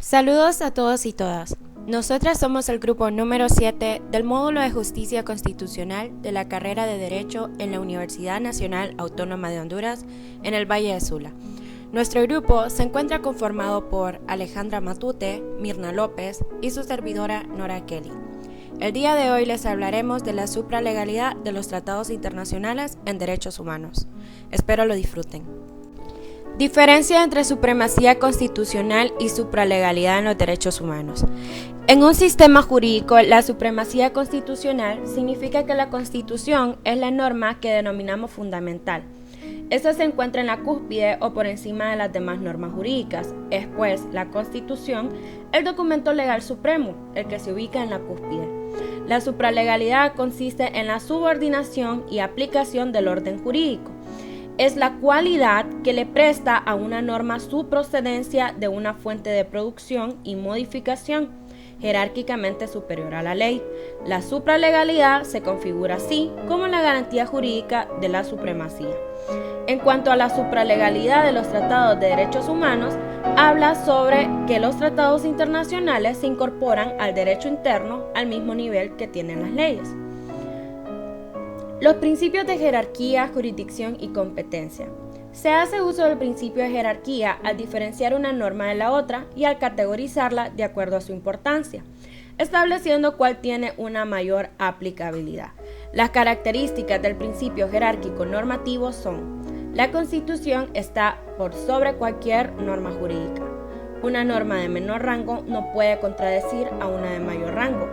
Saludos a todos y todas. Nosotras somos el grupo número 7 del módulo de Justicia Constitucional de la carrera de Derecho en la Universidad Nacional Autónoma de Honduras en el Valle de Sula. Nuestro grupo se encuentra conformado por Alejandra Matute, Mirna López y su servidora Nora Kelly. El día de hoy les hablaremos de la supralegalidad de los tratados internacionales en derechos humanos. Espero lo disfruten. Diferencia entre supremacía constitucional y supralegalidad en los derechos humanos. En un sistema jurídico, la supremacía constitucional significa que la Constitución es la norma que denominamos fundamental. Esta se encuentra en la cúspide o por encima de las demás normas jurídicas. Es pues la Constitución el documento legal supremo, el que se ubica en la cúspide. La supralegalidad consiste en la subordinación y aplicación del orden jurídico. Es la cualidad que le presta a una norma su procedencia de una fuente de producción y modificación jerárquicamente superior a la ley. La supralegalidad se configura así como la garantía jurídica de la supremacía. En cuanto a la supralegalidad de los tratados de derechos humanos, habla sobre que los tratados internacionales se incorporan al derecho interno al mismo nivel que tienen las leyes. Los principios de jerarquía, jurisdicción y competencia. Se hace uso del principio de jerarquía al diferenciar una norma de la otra y al categorizarla de acuerdo a su importancia, estableciendo cuál tiene una mayor aplicabilidad. Las características del principio jerárquico normativo son: la Constitución está por sobre cualquier norma jurídica. Una norma de menor rango no puede contradecir a una de mayor rango.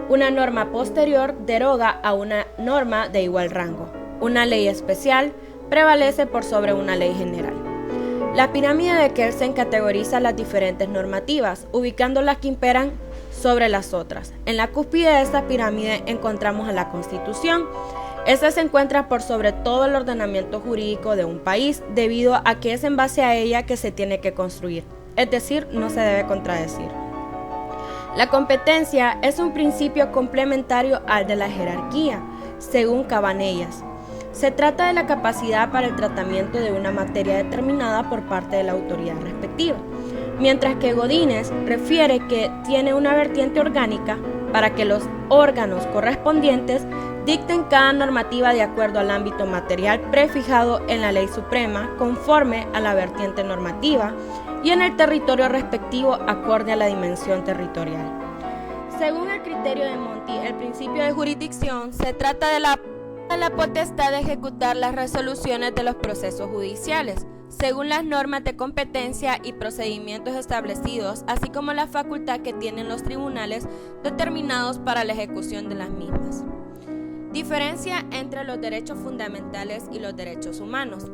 Una norma posterior deroga a una norma de igual rango. Una ley especial prevalece por sobre una ley general. La pirámide de Kelsen categoriza las diferentes normativas, ubicando las que imperan sobre las otras. En la cúspide de esta pirámide encontramos a la Constitución. Esta se encuentra por sobre todo el ordenamiento jurídico de un país, debido a que es en base a ella que se tiene que construir, es decir, no se debe contradecir. La competencia es un principio complementario al de la jerarquía, según Cabanellas. Se trata de la capacidad para el tratamiento de una materia determinada por parte de la autoridad respectiva, mientras que Godínez refiere que tiene una vertiente orgánica para que los órganos correspondientes dicten cada normativa de acuerdo al ámbito material prefijado en la ley suprema conforme a la vertiente normativa y en el territorio respectivo acorde a la dimensión territorial. Según el criterio de Monti, el principio de jurisdicción se trata de la potestad de ejecutar las resoluciones de los procesos judiciales, según las normas de competencia y procedimientos establecidos, así como la facultad que tienen los tribunales determinados para la ejecución de las mismas. Diferencia entre los derechos fundamentales y los derechos humanos.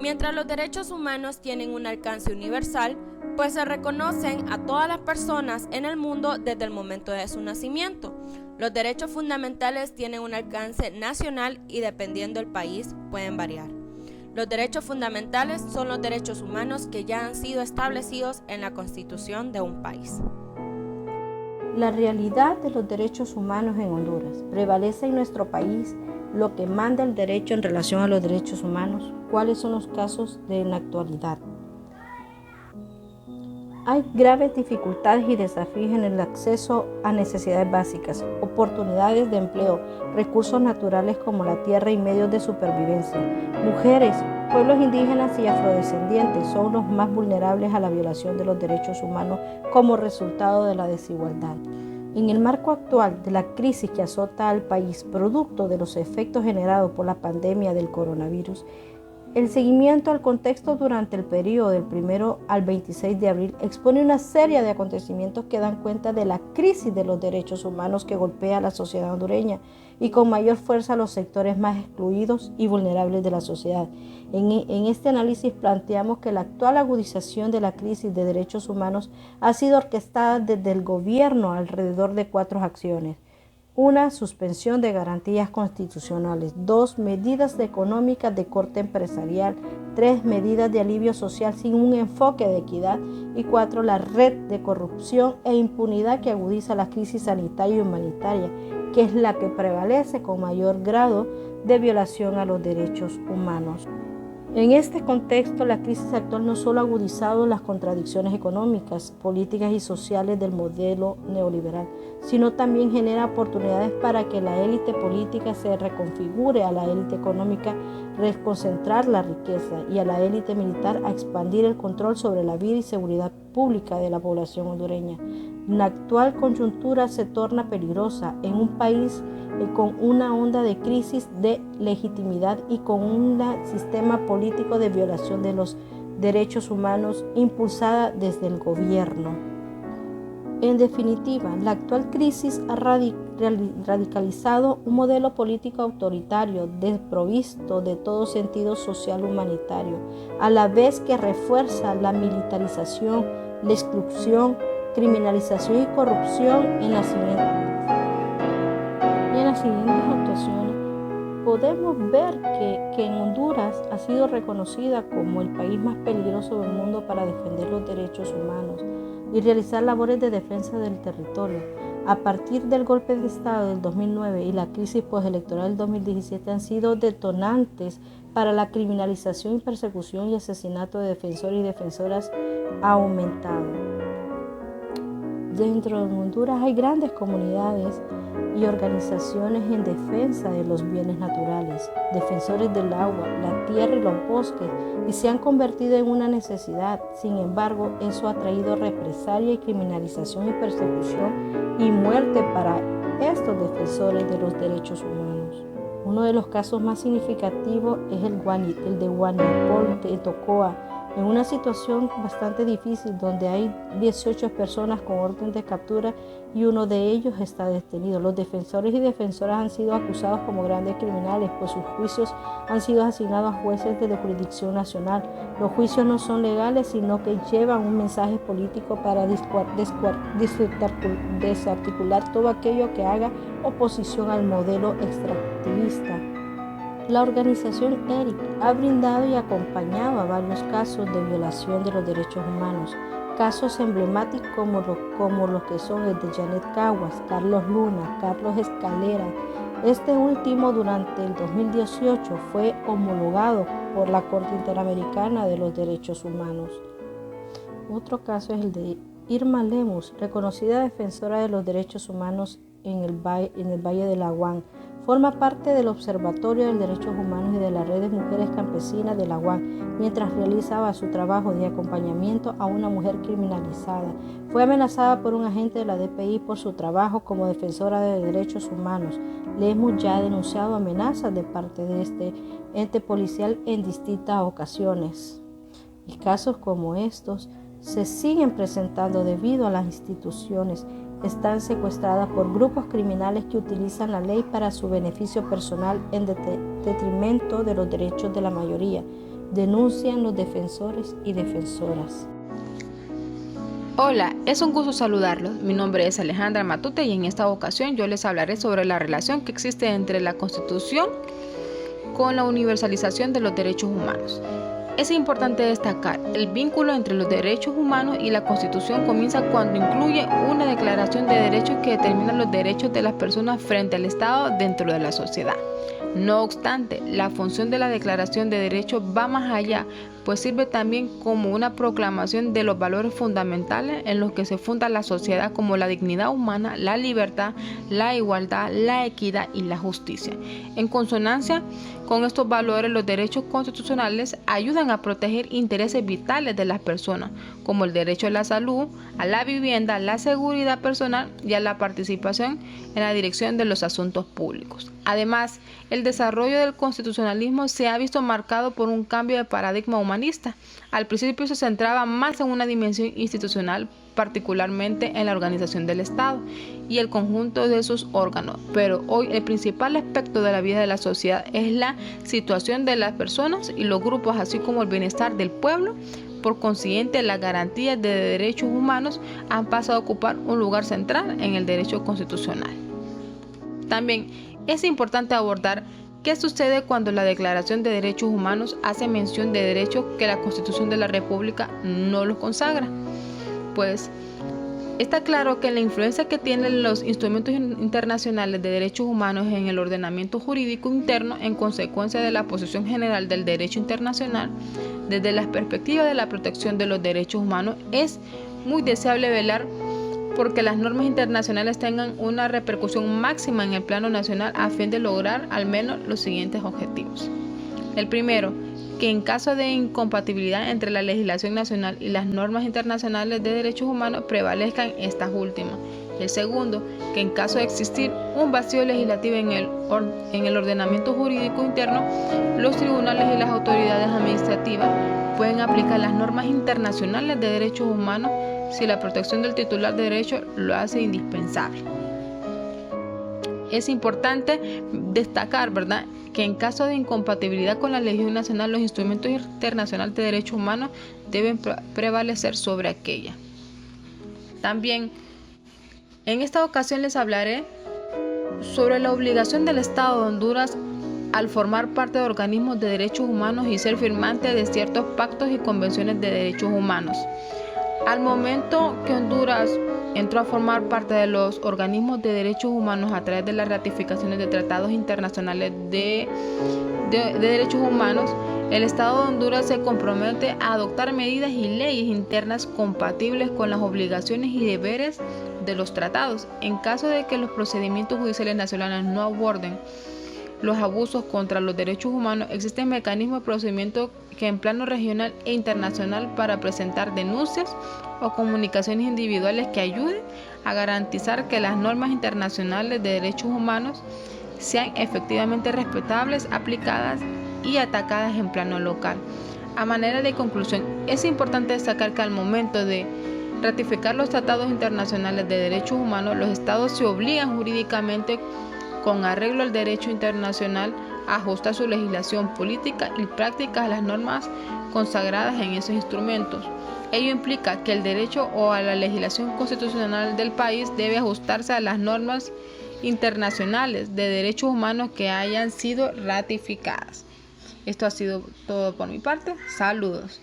Mientras los derechos humanos tienen un alcance universal, pues se reconocen a todas las personas en el mundo desde el momento de su nacimiento. Los derechos fundamentales tienen un alcance nacional y dependiendo del país pueden variar. Los derechos fundamentales son los derechos humanos que ya han sido establecidos en la Constitución de un país. La realidad de los derechos humanos en Honduras. ¿Prevalece en nuestro país lo que manda el derecho en relación a los derechos humanos? ¿Cuáles son los casos de la actualidad? Hay graves dificultades y desafíos en el acceso a necesidades básicas, oportunidades de empleo, recursos naturales como la tierra y medios de supervivencia. Mujeres, pueblos indígenas y afrodescendientes son los más vulnerables a la violación de los derechos humanos como resultado de la desigualdad. En el marco actual de la crisis que azota al país, producto de los efectos generados por la pandemia del coronavirus, el seguimiento al contexto durante el periodo del 1 al 26 de abril expone una serie de acontecimientos que dan cuenta de la crisis de los derechos humanos que golpea a la sociedad hondureña y con mayor fuerza a los sectores más excluidos y vulnerables de la sociedad. En este análisis planteamos que la actual agudización de la crisis de derechos humanos ha sido orquestada desde el gobierno alrededor de 4 acciones. 1. Suspensión de garantías constitucionales. 2. Medidas económicas de corte empresarial. 3. Medidas de alivio social sin un enfoque de equidad. Y 4. La red de corrupción e impunidad que agudiza la crisis sanitaria y humanitaria, que es la que prevalece con mayor grado de violación a los derechos humanos. En este contexto, la crisis actual no solo ha agudizado las contradicciones económicas, políticas y sociales del modelo neoliberal, sino también genera oportunidades para que la élite política se reconfigure a la élite económica, reconcentrar la riqueza, y a la élite militar a expandir el control sobre la vida y seguridad pública de la población hondureña. La actual coyuntura se torna peligrosa en un país con una onda de crisis de legitimidad y con un sistema político de violación de los derechos humanos impulsada desde el gobierno. En definitiva, la actual crisis ha radicalizado un modelo político autoritario desprovisto de todo sentido social humanitario, a la vez que refuerza la militarización, la exclusión, criminalización y corrupción en las siguientes actuaciones. Podemos ver que en Honduras ha sido reconocida como el país más peligroso del mundo para defender los derechos humanos y realizar labores de defensa del territorio. A partir del golpe de Estado del 2009 y la crisis postelectoral del 2017 han sido detonantes para la criminalización y persecución y asesinato de defensores y defensoras ha aumentado. Dentro de Honduras hay grandes comunidades y organizaciones en defensa de los bienes naturales, defensores del agua, la tierra y los bosques, y se han convertido en una necesidad. Sin embargo, eso ha traído represalia y criminalización y persecución y muerte para estos defensores de los derechos humanos. Uno de los casos más significativos es el de Guanipol de Tocoa, en una situación bastante difícil donde hay 18 personas con orden de captura y uno de ellos está detenido. Los defensores y defensoras han sido acusados como grandes criminales, pues sus juicios han sido asignados a jueces de la jurisdicción nacional. Los juicios no son legales, sino que llevan un mensaje político para desarticular todo aquello que haga oposición al modelo extractivista. La organización ERIC ha brindado y acompañado a varios casos de violación de los derechos humanos, casos emblemáticos como los que son el de Janet Caguas, Carlos Luna, Carlos Escalera. Este último, durante el 2018, fue homologado por la Corte Interamericana de los Derechos Humanos. Otro caso es el de Irma Lemus, reconocida defensora de los derechos humanos en el Valle de Laguán. Forma parte del Observatorio de Derechos Humanos y de la Red de Mujeres Campesinas de Laguán, mientras realizaba su trabajo de acompañamiento a una mujer criminalizada. Fue amenazada por un agente de la DPI por su trabajo como defensora de derechos humanos. Lemus ya ha denunciado amenazas de parte de este ente policial en distintas ocasiones. Y casos como estos se siguen presentando debido a las instituciones están secuestradas por grupos criminales que utilizan la ley para su beneficio personal en detrimento de los derechos de la mayoría, denuncian los defensores y defensoras. Hola, es un gusto saludarlos. Mi nombre es Alejandra Matute y en esta ocasión yo les hablaré sobre la relación que existe entre la Constitución con la universalización de los derechos humanos. Es importante destacar, el vínculo entre los derechos humanos y la Constitución comienza cuando incluye una declaración de derechos que determina los derechos de las personas frente al Estado dentro de la sociedad. No obstante, la función de la Declaración de Derechos va más allá, pues sirve también como una proclamación de los valores fundamentales en los que se funda la sociedad, como la dignidad humana, la libertad, la igualdad, la equidad y la justicia. En consonancia con estos valores, los derechos constitucionales ayudan a proteger intereses vitales de las personas, como el derecho a la salud, a la vivienda, a la seguridad personal y a la participación en la dirección de los asuntos públicos. Además, el desarrollo del constitucionalismo se ha visto marcado por un cambio de paradigma humanista. Al principio se centraba más en una dimensión institucional, particularmente en la organización del Estado y el conjunto de sus órganos, pero hoy el principal aspecto de la vida de la sociedad es la situación de las personas y los grupos, así como el bienestar del pueblo. Por consiguiente, las garantías de derechos humanos han pasado a ocupar un lugar central en el derecho constitucional. También es importante abordar qué sucede cuando la Declaración de Derechos Humanos hace mención de derechos que la Constitución de la República no los consagra. Pues Está claro que la influencia que tienen los instrumentos internacionales de derechos humanos en el ordenamiento jurídico interno en consecuencia de la posición general del derecho internacional desde la perspectiva de la protección de los derechos humanos es muy deseable velar porque las normas internacionales tengan una repercusión máxima en el plano nacional a fin de lograr al menos los siguientes objetivos. El primero, que en caso de incompatibilidad entre la legislación nacional y las normas internacionales de derechos humanos prevalezcan estas últimas. El segundo, que en caso de existir un vacío legislativo en el ordenamiento jurídico interno, los tribunales y las autoridades administrativas pueden aplicar las normas internacionales de derechos humanos si la protección del titular de derecho lo hace indispensable. Es importante destacar, ¿verdad?, que en caso de incompatibilidad con la legislación nacional, los instrumentos internacionales de derechos humanos deben prevalecer sobre aquella. También, en esta ocasión les hablaré sobre la obligación del Estado de Honduras al formar parte de organismos de derechos humanos y ser firmante de ciertos pactos y convenciones de derechos humanos. Al momento que Honduras entró a formar parte de los organismos de derechos humanos a través de las ratificaciones de tratados internacionales de derechos humanos, el Estado de Honduras se compromete a adoptar medidas y leyes internas compatibles con las obligaciones y deberes de los tratados. En caso de que los procedimientos judiciales nacionales no aborden los abusos contra los derechos humanos, existen mecanismos de procedimiento que en plano regional e internacional para presentar denuncias o comunicaciones individuales que ayuden a garantizar que las normas internacionales de derechos humanos sean efectivamente respetables, aplicadas y atacadas en plano local. A manera de conclusión, es importante destacar que al momento de ratificar los tratados internacionales de derechos humanos, los estados se obligan jurídicamente con arreglo al derecho internacional a ajustar su legislación política y práctica a las normas consagradas en esos instrumentos. Ello implica que el derecho o a la legislación constitucional del país debe ajustarse a las normas internacionales de derechos humanos que hayan sido ratificadas. Esto ha sido todo por mi parte. Saludos.